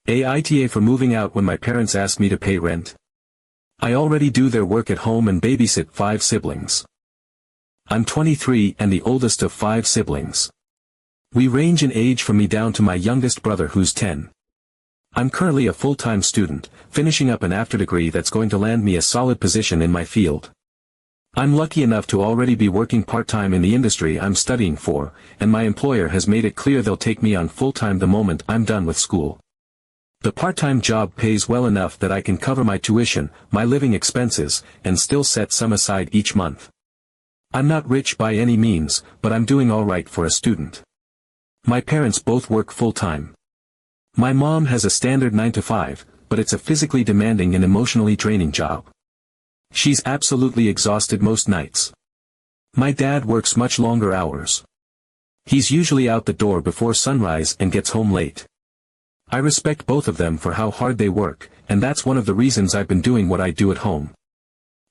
AITA for moving out when my parents ask me to pay rent. I already do their work at home and babysit 5 siblings. I'm 23 and the oldest of 5 siblings. We range in age from me down to my youngest brother who's 10. I'm currently a full-time student, finishing up an after-degree that's going to land me a solid position in my field. I'm lucky enough to already be working part-time in the industry I'm studying for, and my employer has made it clear they'll take me on full-time the moment I'm done with school. The part-time job pays well enough that I can cover my tuition, my living expenses, and still set some aside each month. I'm not rich by any means, but I'm doing all right for a student. My parents both work full-time. My mom has a standard 9 to 5, but it's a physically demanding and emotionally draining job. She's absolutely exhausted most nights. My dad works much longer hours. He's usually out the door before sunrise and gets home late. I respect both of them for how hard they work, and that's one of the reasons I've been doing what I do at home.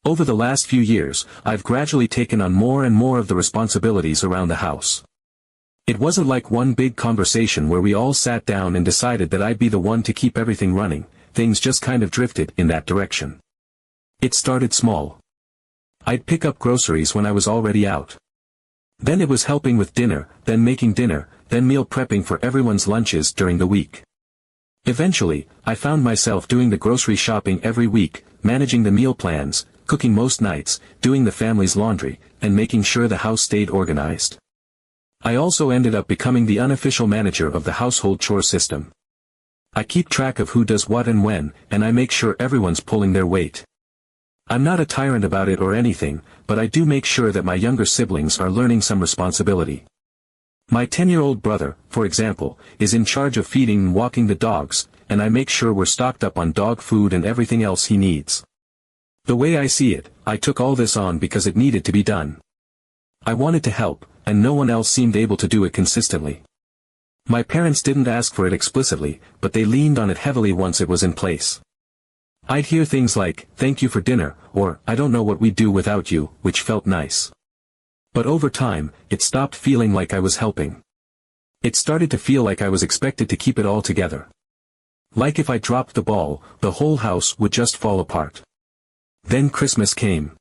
Over the last few years, I've gradually taken on more and more of the responsibilities around the house. It wasn't like one big conversation where we all sat down and decided that I'd be the one to keep everything running. Things just kind of drifted in that direction. It started small. I'd pick up groceries when I was already out. Then it was helping with dinner, then making dinner, then meal prepping for everyone's lunches during the week. Eventually, I found myself doing the grocery shopping every week, managing the meal plans, cooking most nights, doing the family's laundry, and making sure the house stayed organized. I also ended up becoming the unofficial manager of the household chore system. I keep track of who does what and when, and I make sure everyone's pulling their weight. I'm not a tyrant about it or anything, but I do make sure that my younger siblings are learning some responsibility. My 10-year-old brother, for example, is in charge of feeding and walking the dogs, and I make sure we're stocked up on dog food and everything else he needs. The way I see it, I took all this on because it needed to be done. I wanted to help, and no one else seemed able to do it consistently. My parents didn't ask for it explicitly, but they leaned on it heavily once it was in place. I'd hear things like, "Thank you for dinner," or, "I don't know what we'd do without you," which felt nice. But over time, it stopped feeling like I was helping. It started to feel like I was expected to keep it all together. Like if I dropped the ball, the whole house would just fall apart. Then Christmas came.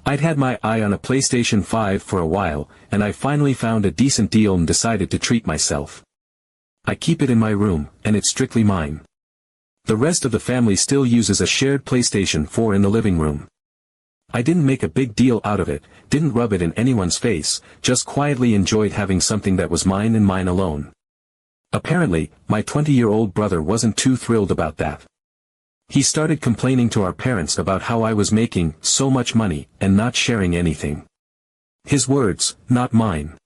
I'd had my eye on a PlayStation 5 for a while, and I finally found a decent deal and decided to treat myself. I keep it in my room, and it's strictly mine. The rest of the family still uses a shared PlayStation 4 in the living room. I didn't make a big deal out of it, didn't rub it in anyone's face, just quietly enjoyed having something that was mine and mine alone. Apparently, my 20-year-old brother wasn't too thrilled about that. He started complaining to our parents about how I was making so much money and not sharing anything. His words, not mine.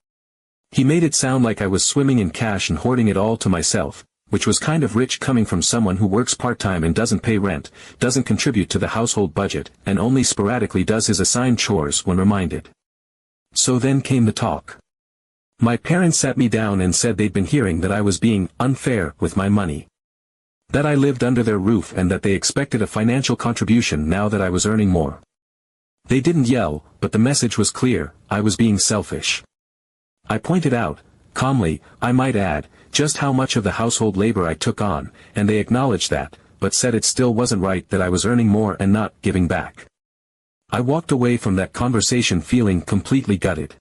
He made it sound like I was swimming in cash and hoarding it all to myself, which was kind of rich coming from someone who works part-time and doesn't pay rent, doesn't contribute to the household budget, and only sporadically does his assigned chores when reminded. So then came the talk. My parents sat me down and said they'd been hearing that I was being unfair with my money. That I lived under their roof and that they expected a financial contribution now that I was earning more. They didn't yell, but the message was clear: I was being selfish. I pointed out, calmly, I might add, just how much of the household labor I took on, and they acknowledged that, but said it still wasn't right that I was earning more and not giving back. I walked away from that conversation feeling completely gutted.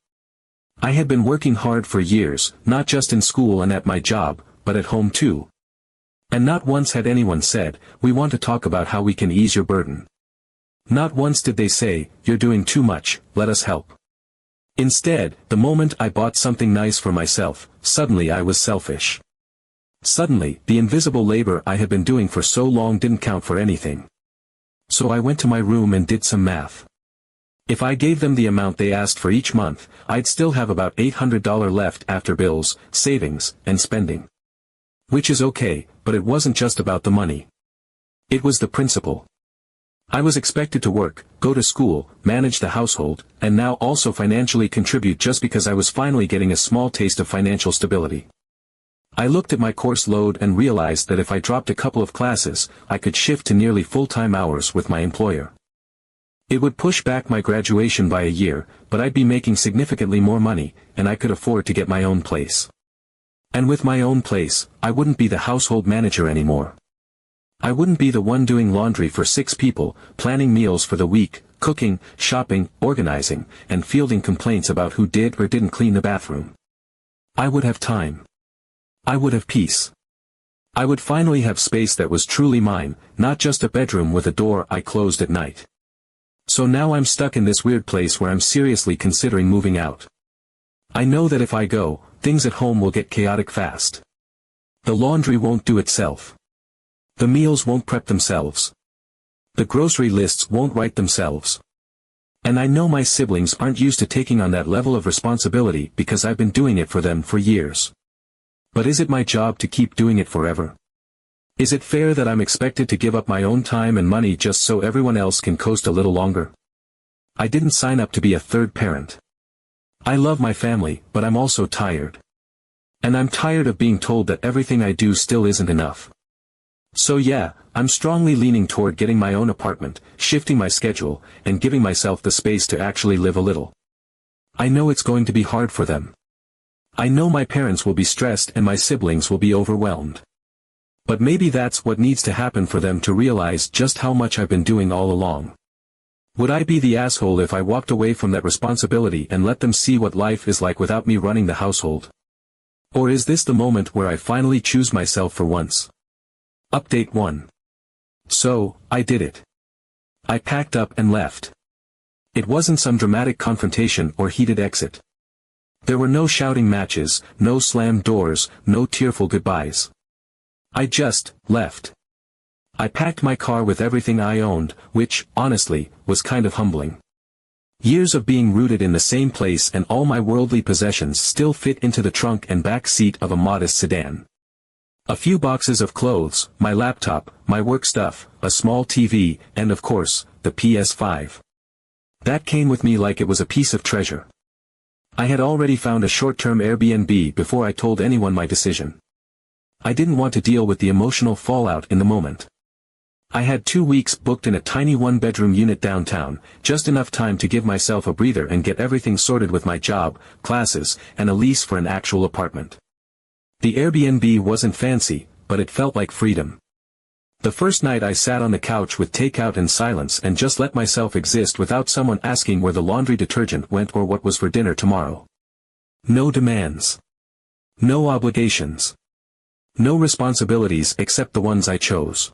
I had been working hard for years, not just in school and at my job, but at home too. And not once had anyone said, "We want to talk about how we can ease your burden." Not once did they say, "You're doing too much, let us help." Instead, the moment I bought something nice for myself, suddenly I was selfish. Suddenly, the invisible labor I had been doing for so long didn't count for anything. So I went to my room and did some math. If I gave them the amount they asked for each month, I'd still have about $800 left after bills, savings, and spending. Which is okay, but it wasn't just about the money. It was the principle. I was expected to work, go to school, manage the household, and now also financially contribute just because I was finally getting a small taste of financial stability. I looked at my course load and realized that if I dropped a couple of classes, I could shift to nearly full-time hours with my employer. It would push back my graduation by a year, but I'd be making significantly more money, and I could afford to get my own place. And with my own place, I wouldn't be the household manager anymore. I wouldn't be the one doing laundry for 6 people, planning meals for the week, cooking, shopping, organizing, and fielding complaints about who did or didn't clean the bathroom. I would have time. I would have peace. I would finally have space that was truly mine, not just a bedroom with a door I closed at night. So now I'm stuck in this weird place where I'm seriously considering moving out. I know that if I go, things at home will get chaotic fast. The laundry won't do itself. The meals won't prep themselves. The grocery lists won't write themselves. And I know my siblings aren't used to taking on that level of responsibility because I've been doing it for them for years. But is it my job to keep doing it forever? Is it fair that I'm expected to give up my own time and money just so everyone else can coast a little longer? I didn't sign up to be a third parent. I love my family, but I'm also tired. And I'm tired of being told that everything I do still isn't enough. So yeah, I'm strongly leaning toward getting my own apartment, shifting my schedule, and giving myself the space to actually live a little. I know it's going to be hard for them. I know my parents will be stressed and my siblings will be overwhelmed. But maybe that's what needs to happen for them to realize just how much I've been doing all along. Would I be the asshole if I walked away from that responsibility and let them see what life is like without me running the household? Or is this the moment where I finally choose myself for once? Update 1. So, I did it. I packed up and left. It wasn't some dramatic confrontation or heated exit. There were no shouting matches, no slammed doors, no tearful goodbyes. I just left. I packed my car with everything I owned, which, honestly, was kind of humbling. Years of being rooted in the same place and all my worldly possessions still fit into the trunk and back seat of a modest sedan. A few boxes of clothes, my laptop, my work stuff, a small TV, and of course, the PS5. That came with me like it was a piece of treasure. I had already found a short-term Airbnb before I told anyone my decision. I didn't want to deal with the emotional fallout in the moment. I had 2 weeks booked in a tiny one-bedroom unit downtown, just enough time to give myself a breather and get everything sorted with my job, classes, and a lease for an actual apartment. The Airbnb wasn't fancy, but it felt like freedom. The first night I sat on the couch with takeout and silence and just let myself exist without someone asking where the laundry detergent went or what was for dinner tomorrow. No demands. No obligations. No responsibilities except the ones I chose.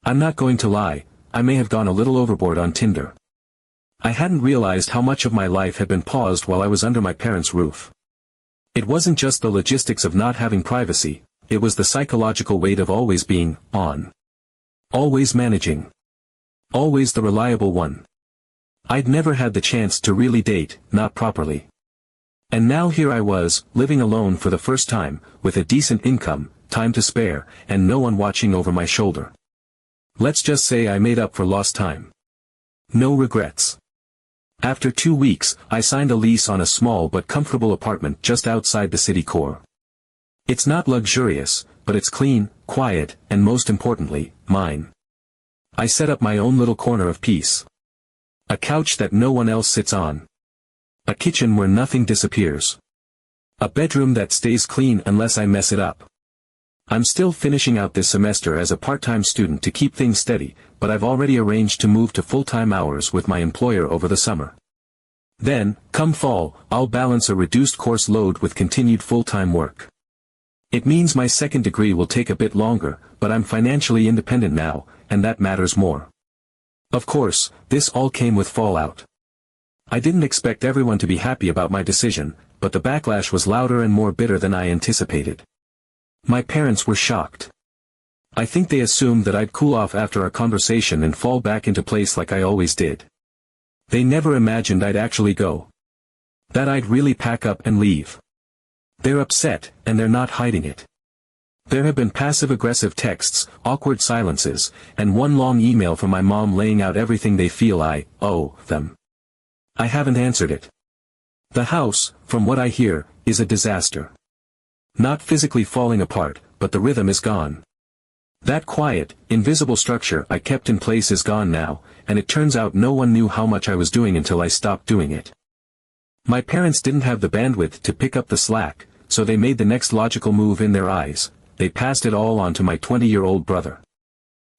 I'm not going to lie, I may have gone a little overboard on Tinder. I hadn't realized how much of my life had been paused while I was under my parents' roof. It wasn't just the logistics of not having privacy, it was the psychological weight of always being on. Always managing. Always the reliable one. I'd never had the chance to really date, not properly. And now here I was, living alone for the first time, with a decent income, time to spare, and no one watching over my shoulder. Let's just say I made up for lost time. No regrets. After 2 weeks, I signed a lease on a small but comfortable apartment just outside the city core. It's not luxurious, but it's clean, quiet, and most importantly, mine. I set up my own little corner of peace. A couch that no one else sits on. A kitchen where nothing disappears. A bedroom that stays clean unless I mess it up. I'm still finishing out this semester as a part-time student to keep things steady, but I've already arranged to move to full-time hours with my employer over the summer. Then, come fall, I'll balance a reduced course load with continued full-time work. It means my second degree will take a bit longer, but I'm financially independent now, and that matters more. Of course, this all came with fallout. I didn't expect everyone to be happy about my decision, but the backlash was louder and more bitter than I anticipated. My parents were shocked. I think they assumed that I'd cool off after our conversation and fall back into place like I always did. They never imagined I'd actually go. That I'd really pack up and leave. They're upset, and they're not hiding it. There have been passive-aggressive texts, awkward silences, and one long email from my mom laying out everything they feel I owe them. I haven't answered it. The house, from what I hear, is a disaster. Not physically falling apart, but the rhythm is gone. That quiet, invisible structure I kept in place is gone now, and it turns out no one knew how much I was doing until I stopped doing it. My parents didn't have the bandwidth to pick up the slack, so they made the next logical move in their eyes. They passed it all on to my 20-year-old brother.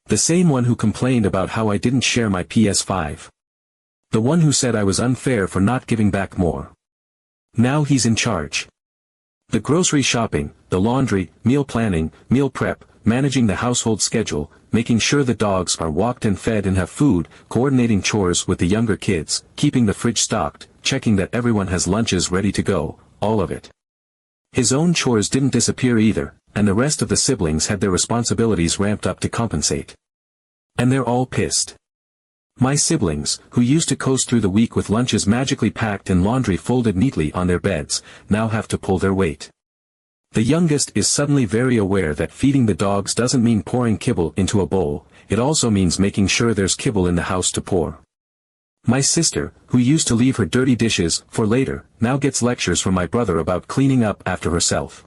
The same one who complained about how I didn't share my PS5. The one who said I was unfair for not giving back more. Now he's in charge. The grocery shopping, the laundry, meal planning, meal prep, managing the household schedule, making sure the dogs are walked and fed and have food, coordinating chores with the younger kids, keeping the fridge stocked, checking that everyone has lunches ready to go, all of it. His own chores didn't disappear either, and the rest of the siblings had their responsibilities ramped up to compensate. And they're all pissed. My siblings, who used to coast through the week with lunches magically packed and laundry folded neatly on their beds, now have to pull their weight. The youngest is suddenly very aware that feeding the dogs doesn't mean pouring kibble into a bowl, it also means making sure there's kibble in the house to pour. My sister, who used to leave her dirty dishes for later, now gets lectures from my brother about cleaning up after herself.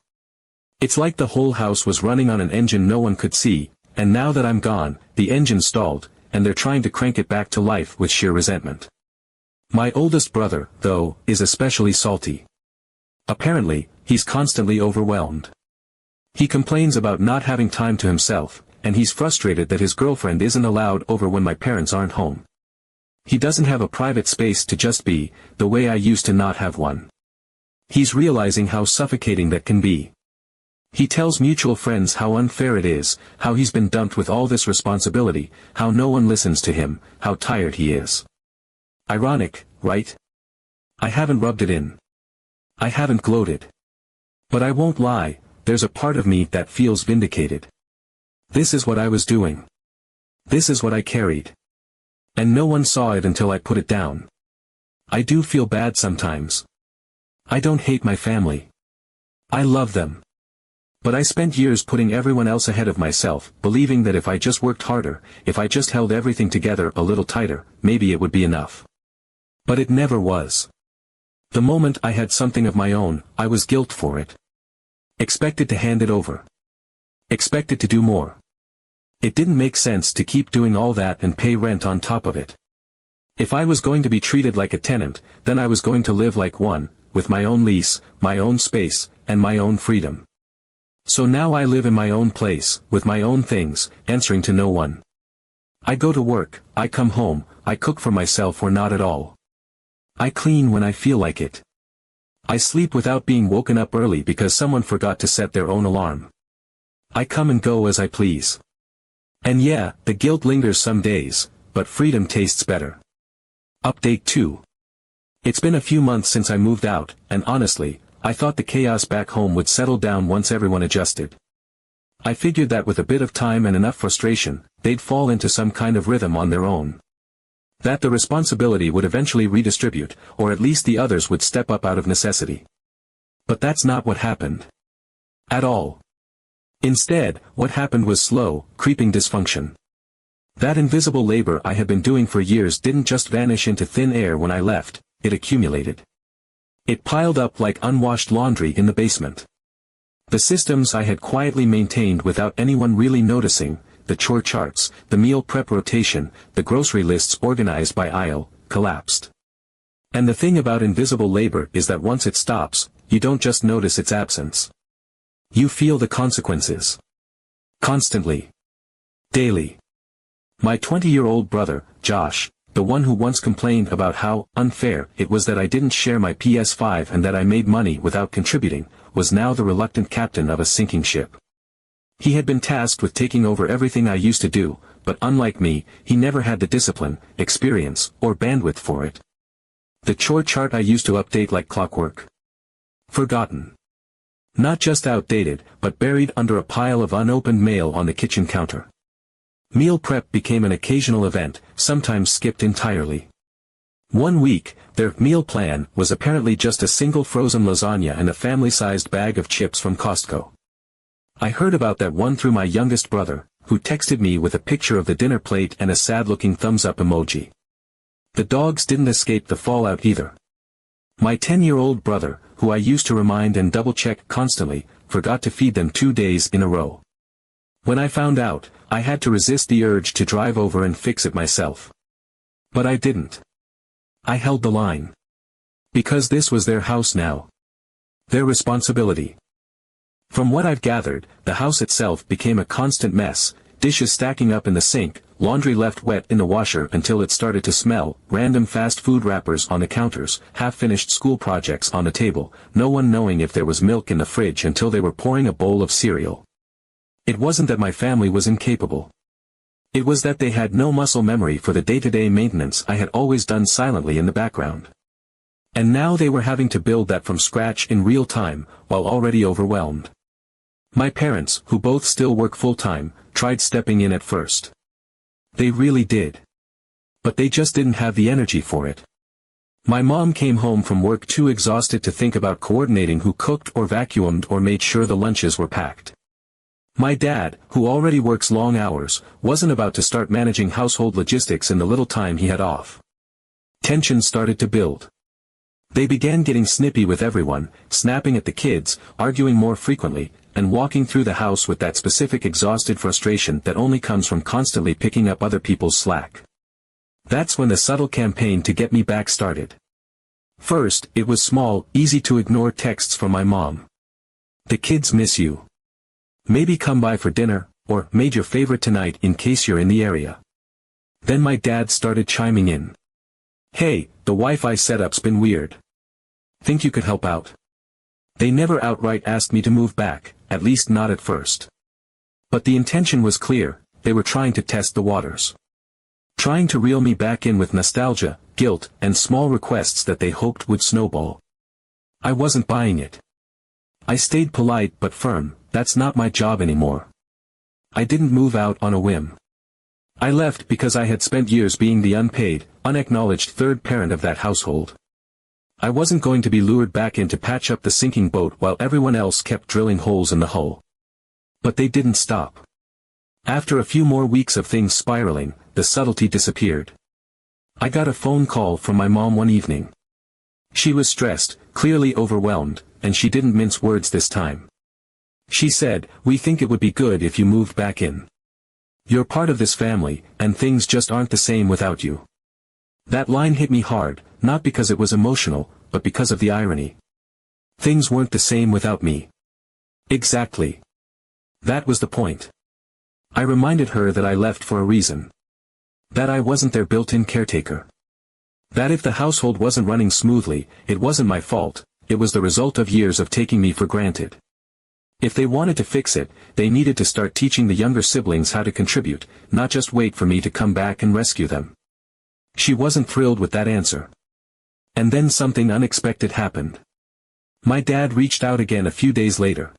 It's like the whole house was running on an engine no one could see, and now that I'm gone, the engine stalled, and they're trying to crank it back to life with sheer resentment. My oldest brother, though, is especially salty. Apparently, he's constantly overwhelmed. He complains about not having time to himself, and he's frustrated that his girlfriend isn't allowed over when my parents aren't home. He doesn't have a private space to just be, the way I used to not have one. He's realizing how suffocating that can be. He tells mutual friends how unfair it is, how he's been dumped with all this responsibility, how no one listens to him, how tired he is. Ironic, right? I haven't rubbed it in. I haven't gloated. But I won't lie, there's a part of me that feels vindicated. This is what I was doing. This is what I carried. And no one saw it until I put it down. I do feel bad sometimes. I don't hate my family. I love them. But I spent years putting everyone else ahead of myself, believing that if I just worked harder, if I just held everything together a little tighter, maybe it would be enough. But it never was. The moment I had something of my own, I was guilt for it. Expected to hand it over. Expected to do more. It didn't make sense to keep doing all that and pay rent on top of it. If I was going to be treated like a tenant, then I was going to live like one, with my own lease, my own space, and my own freedom. So now I live in my own place, with my own things, answering to no one. I go to work, I come home, I cook for myself or not at all. I clean when I feel like it. I sleep without being woken up early because someone forgot to set their own alarm. I come and go as I please. And yeah, the guilt lingers some days, but freedom tastes better. Update 2. It's been a few months since I moved out, and honestly, I thought the chaos back home would settle down once everyone adjusted. I figured that with a bit of time and enough frustration, they'd fall into some kind of rhythm on their own. That the responsibility would eventually redistribute, or at least the others would step up out of necessity. But that's not what happened. At all. Instead, what happened was slow, creeping dysfunction. That invisible labor I had been doing for years didn't just vanish into thin air when I left, it accumulated. It piled up like unwashed laundry in the basement. The systems I had quietly maintained without anyone really noticing, the chore charts, the meal prep rotation, the grocery lists organized by aisle, collapsed. And the thing about invisible labor is that once it stops, you don't just notice its absence. You feel the consequences. Constantly. Daily. My 20-year-old brother, Josh, the one who once complained about how unfair it was that I didn't share my PS5 and that I made money without contributing, was now the reluctant captain of a sinking ship. He had been tasked with taking over everything I used to do, but unlike me, he never had the discipline, experience, or bandwidth for it. The chore chart I used to update like clockwork. Forgotten. Not just outdated, but buried under a pile of unopened mail on the kitchen counter. Meal prep became an occasional event, sometimes skipped entirely. One week, their meal plan was apparently just a single frozen lasagna and a family-sized bag of chips from Costco. I heard about that one through my youngest brother, who texted me with a picture of the dinner plate and a sad-looking thumbs-up emoji. The dogs didn't escape the fallout either. My 10-year-old brother, who I used to remind and double-check constantly, forgot to feed them 2 days in a row. When I found out, I had to resist the urge to drive over and fix it myself. But I didn't. I held the line. Because this was their house now. Their responsibility. From what I've gathered, the house itself became a constant mess, dishes stacking up in the sink, laundry left wet in the washer until it started to smell, random fast food wrappers on the counters, half-finished school projects on the table, no one knowing if there was milk in the fridge until they were pouring a bowl of cereal. It wasn't that my family was incapable. It was that they had no muscle memory for the day-to-day maintenance I had always done silently in the background. And now they were having to build that from scratch in real time, while already overwhelmed. My parents, who both still work full-time, tried stepping in at first. They really did. But they just didn't have the energy for it. My mom came home from work too exhausted to think about coordinating who cooked or vacuumed or made sure the lunches were packed. My dad, who already works long hours, wasn't about to start managing household logistics in the little time he had off. Tension started to build. They began getting snippy with everyone, snapping at the kids, arguing more frequently, and walking through the house with that specific exhausted frustration that only comes from constantly picking up other people's slack. That's when the subtle campaign to get me back started. First, it was small, easy-to-ignore texts from my mom. "The kids miss you. Maybe come by for dinner," or "made your favorite tonight in case you're in the area." Then my dad started chiming in. "Hey, the Wi-Fi setup's been weird. Think you could help out?" They never outright asked me to move back, at least not at first. But the intention was clear, they were trying to test the waters. Trying to reel me back in with nostalgia, guilt, and small requests that they hoped would snowball. I wasn't buying it. I stayed polite but firm, that's not my job anymore. I didn't move out on a whim. I left because I had spent years being the unpaid, unacknowledged third parent of that household. I wasn't going to be lured back in to patch up the sinking boat while everyone else kept drilling holes in the hull. But they didn't stop. After a few more weeks of things spiraling, the subtlety disappeared. I got a phone call from my mom one evening. She was stressed, clearly overwhelmed, and she didn't mince words this time. She said, "We think it would be good if you moved back in. You're part of this family, and things just aren't the same without you." That line hit me hard, not because it was emotional, but because of the irony. Things weren't the same without me. Exactly. That was the point. I reminded her that I left for a reason. That I wasn't their built-in caretaker. That if the household wasn't running smoothly, it wasn't my fault, it was the result of years of taking me for granted. If they wanted to fix it, they needed to start teaching the younger siblings how to contribute, not just wait for me to come back and rescue them. She wasn't thrilled with that answer. And then something unexpected happened. My dad reached out again a few days later.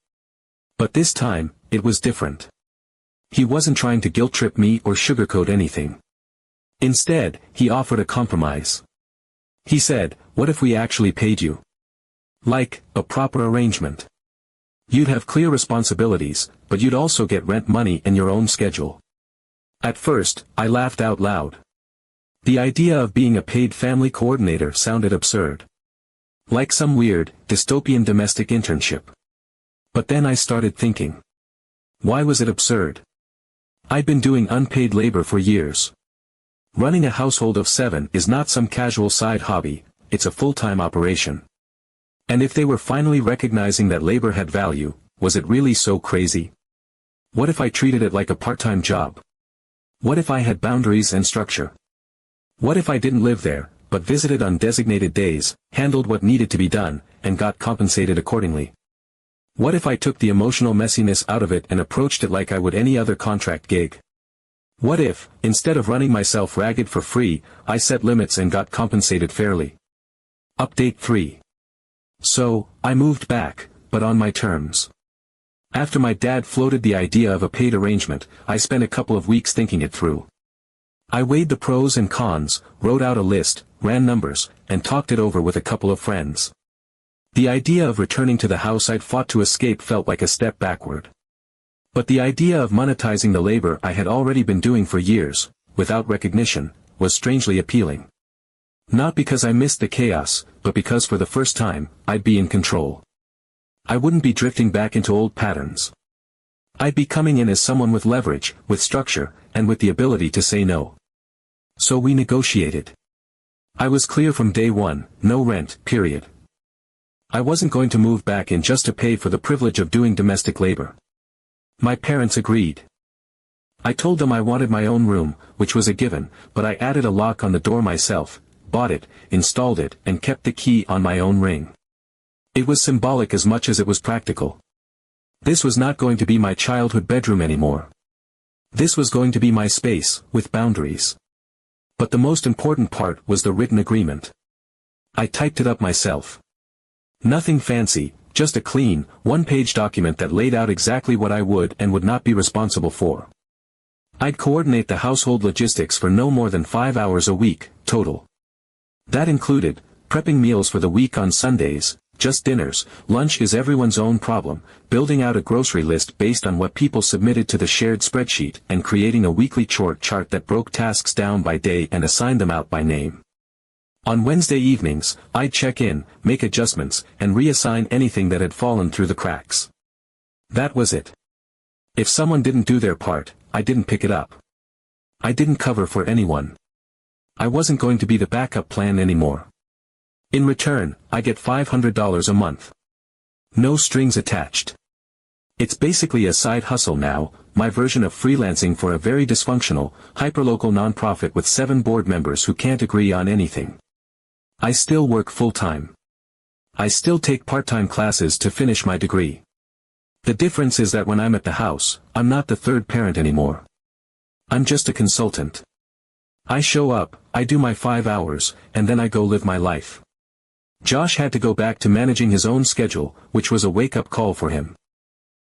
But this time, it was different. He wasn't trying to guilt-trip me or sugarcoat anything. Instead, he offered a compromise. He said, "What if we actually paid you? Like, a proper arrangement. You'd have clear responsibilities, but you'd also get rent money and your own schedule." At first, I laughed out loud. The idea of being a paid family coordinator sounded absurd. Like some weird, dystopian domestic internship. But then I started thinking. Why was it absurd? I'd been doing unpaid labor for years. Running a household of 7 is not some casual side hobby, it's a full-time operation. And if they were finally recognizing that labor had value, was it really so crazy? What if I treated it like a part-time job? What if I had boundaries and structure? What if I didn't live there, but visited on designated days, handled what needed to be done, and got compensated accordingly? What if I took the emotional messiness out of it and approached it like I would any other contract gig? What if, instead of running myself ragged for free, I set limits and got compensated fairly? Update 3. So, I moved back, but on my terms. After my dad floated the idea of a paid arrangement, I spent a couple of weeks thinking it through. I weighed the pros and cons, wrote out a list, ran numbers, and talked it over with a couple of friends. The idea of returning to the house I'd fought to escape felt like a step backward. But the idea of monetizing the labor I had already been doing for years, without recognition, was strangely appealing. Not because I missed the chaos, but because for the first time, I'd be in control. I wouldn't be drifting back into old patterns. I'd be coming in as someone with leverage, with structure, and with the ability to say no. So we negotiated. I was clear from day one, no rent, period. I wasn't going to move back in just to pay for the privilege of doing domestic labor. My parents agreed. I told them I wanted my own room, which was a given, but I added a lock on the door myself, bought it, installed it, and kept the key on my own ring. It was symbolic as much as it was practical. This was not going to be my childhood bedroom anymore. This was going to be my space, with boundaries. But the most important part was the written agreement. I typed it up myself. Nothing fancy, just a clean, one-page document that laid out exactly what I would and would not be responsible for. I'd coordinate the household logistics for no more than 5 hours a week, total. That included, prepping meals for the week on Sundays, just dinners, lunch is everyone's own problem, building out a grocery list based on what people submitted to the shared spreadsheet, and creating a weekly chore chart that broke tasks down by day and assigned them out by name. On Wednesday evenings, I'd check in, make adjustments, and reassign anything that had fallen through the cracks. That was it. If someone didn't do their part, I didn't pick it up. I didn't cover for anyone. I wasn't going to be the backup plan anymore. In return, I get $500 a month. No strings attached. It's basically a side hustle now, my version of freelancing for a very dysfunctional, hyperlocal nonprofit with 7 board members who can't agree on anything. I still work full-time. I still take part-time classes to finish my degree. The difference is that when I'm at the house, I'm not the third parent anymore. I'm just a consultant. I show up, I do my 5 hours, and then I go live my life. Josh had to go back to managing his own schedule, which was a wake-up call for him.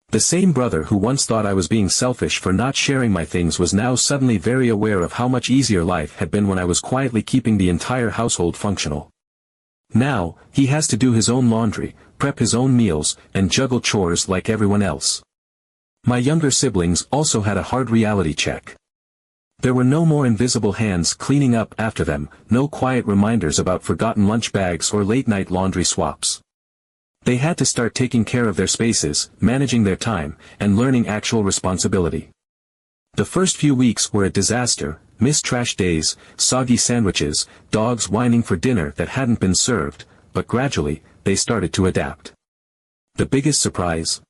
The same brother who once thought I was being selfish for not sharing my things was now suddenly very aware of how much easier life had been when I was quietly keeping the entire household functional. Now, he has to do his own laundry, prep his own meals, and juggle chores like everyone else. My younger siblings also had a hard reality check. There were no more invisible hands cleaning up after them, no quiet reminders about forgotten lunch bags or late-night laundry swaps. They had to start taking care of their spaces, managing their time, and learning actual responsibility. The first few weeks were a disaster, missed trash days, soggy sandwiches, dogs whining for dinner that hadn't been served, but gradually, they started to adapt. The biggest surprise?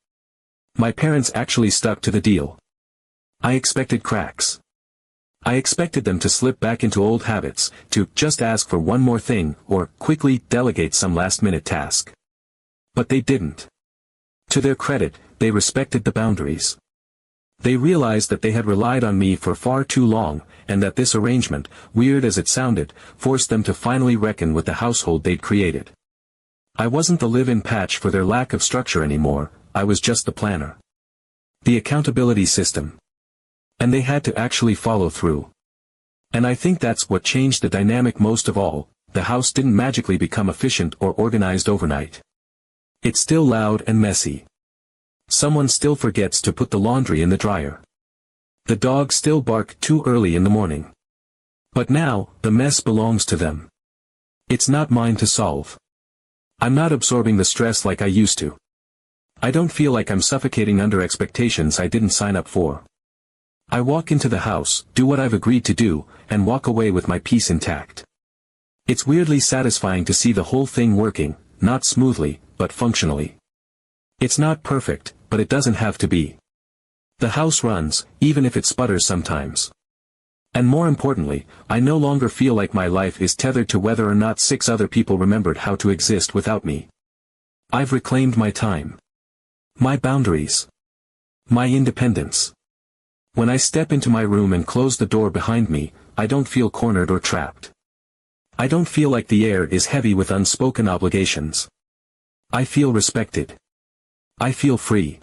My parents actually stuck to the deal. I expected cracks. I expected them to slip back into old habits, to just ask for one more thing, or quickly delegate some last-minute task. But they didn't. To their credit, they respected the boundaries. They realized that they had relied on me for far too long, and that this arrangement, weird as it sounded, forced them to finally reckon with the household they'd created. I wasn't the live-in patch for their lack of structure anymore, I was just the planner. The accountability system. And they had to actually follow through. And I think that's what changed the dynamic most of all, the house didn't magically become efficient or organized overnight. It's still loud and messy. Someone still forgets to put the laundry in the dryer. The dogs still bark too early in the morning. But now, the mess belongs to them. It's not mine to solve. I'm not absorbing the stress like I used to. I don't feel like I'm suffocating under expectations I didn't sign up for. I walk into the house, do what I've agreed to do, and walk away with my peace intact. It's weirdly satisfying to see the whole thing working, not smoothly, but functionally. It's not perfect, but it doesn't have to be. The house runs, even if it sputters sometimes. And more importantly, I no longer feel like my life is tethered to whether or not 6 other people remembered how to exist without me. I've reclaimed my time. My boundaries. My independence. When I step into my room and close the door behind me, I don't feel cornered or trapped. I don't feel like the air is heavy with unspoken obligations. I feel respected. I feel free.